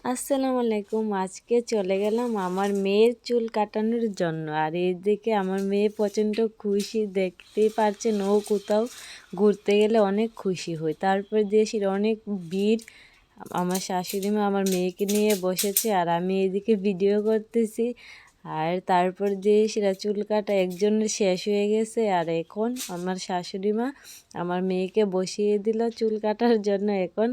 আসসালামু আলাইকুম। আজকে চলে গেলাম আমার মেয়ের চুল কাটানোর জন্য। আর এইদিকে আমার মেয়ে প্রচণ্ড খুশি, দেখতেই পারছেন ও কোথাও ঘুরতে গেলে অনেক খুশি হয়। তারপর দিয়ে অনেক ভিড়। আমার শাশুড়ি মা আমার মেয়েকে নিয়ে বসেছে আর আমি এইদিকে ভিডিও করতেছি। আর তারপর দিয়ে চুল কাটা একজনের শেষ হয়ে গেছে। আর এখন আমার শাশুড়ি মা আমার মেয়েকে বসিয়ে দিল চুল কাটার জন্য। এখন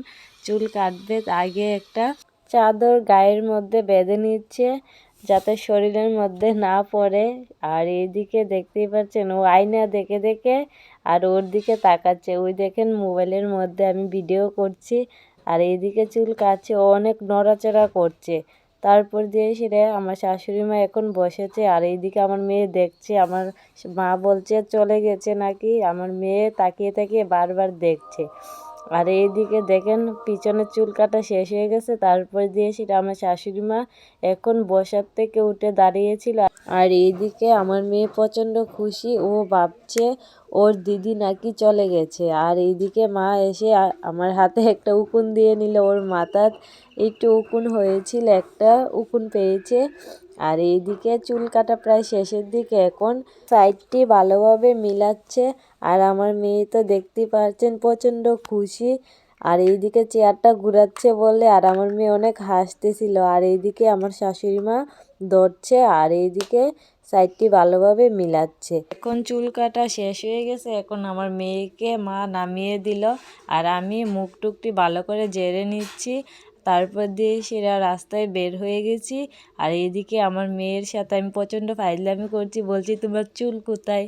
চুল কাটবে। আগে একটা চাদর গায়ের মধ্যে বেঁধে নিচ্ছে যাতে শরীরের মধ্যে না পড়ে। আর এইদিকে দেখতেই পাচ্ছেন ও আয়না দেখে দেখে আর ওর দিকে তাকাচ্ছে। ওই দেখেন মোবাইলের মধ্যে আমি ভিডিও করছি আর এইদিকে চুল কাটছে, ও অনেক নড়াচড়া করছে। তারপর দিয়ে আমার শাশুড়ি মা এখন বসেছে আর এইদিকে আমার মেয়ে দেখছে। আমার মা বলছে চলে গেছে নাকি, আমার মেয়ে তাকিয়ে তাকিয়ে বারবার দেখছে। আর এইদিকে দেখেন পিছনে চুল কাটা শেষ হয়ে গেছে। তারপর দিয়ে আমার শাশুড়ি মা এখন বসার থেকে উঠে দাঁড়িয়েছিল। আর এইদিকে আমার মেয়ে প্রচণ্ড খুশি, ও ভাবছে ওর দিদি নাকি চলে গেছে। আর এইদিকে মা এসে আমার হাতে একটা উকুন দিয়ে নিল। ওর মাথার একটু উকুন হয়েছিল, একটা উকুন পেয়েছে। আর এইদিকে চুল কাটা প্রায় শেষের দিকে, এখন সাইডটি ভালোভাবে মিলাচ্ছে। আর আমার মেয়ে তো দেখতেই পাচ্ছেন প্রচণ্ড খুশি। আর এইদিকে চেয়ারটা ঘুরাচ্ছে বলে আর আমার মেয়ে অনেক হাসতেছিল। আর এইদিকে আমার শাশুড়ি মা ধরছে আর এইদিকে সাইডটি ভালোভাবে মিলাচ্ছে। এখন চুল কাটা শেষ হয়ে গেছে, এখন আমার মেয়েকে মা নামিয়ে দিল আর আমি মুখ টুকটি ভালো করে ঝেড়ে নিচ্ছি। তারপর দিয়ে রাস্তায় বের হয়ে গেছি। আর এইদিকে আমার মেয়ের সাথে আমি প্রচণ্ড ফাইজলামি করছি, বলছি তোমার চুল কোথায়।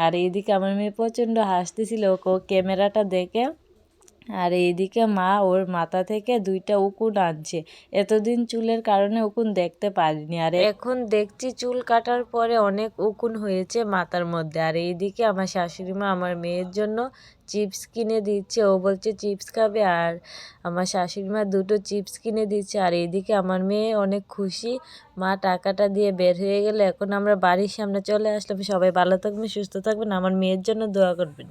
আর এইদিকে আমার মেয়ে প্রচণ্ড হাসতেছিল ও ক্যামেরাটা দেখে। আর এইদিকে মা ওর মাথা থেকে 2টা উকুন আনছে। এতদিন চুলের কারণে উকুন দেখতে পারিনি, আর এখন দেখছি চুল কাটার পরে অনেক উকুন হয়েছে মাথার মধ্যে। আর এইদিকে আমার শাশুড়ি মা আমার মেয়ের জন্য চিপস কিনে দিচ্ছে, ও বলছে চিপস খাবে। আর আমার শাশুড়ি মা 2টো চিপস কিনে দিচ্ছে। আর এইদিকে আমার মেয়ে অনেক খুশি, মা টাকাটা দিয়ে বের হয়ে গেলে। এখন আমরা বাড়ির সামনে চলে আসলাম। সবাই ভালো থাকবেন, সুস্থ থাকবেন, আমার মেয়ের জন্য দোয়া করবেন।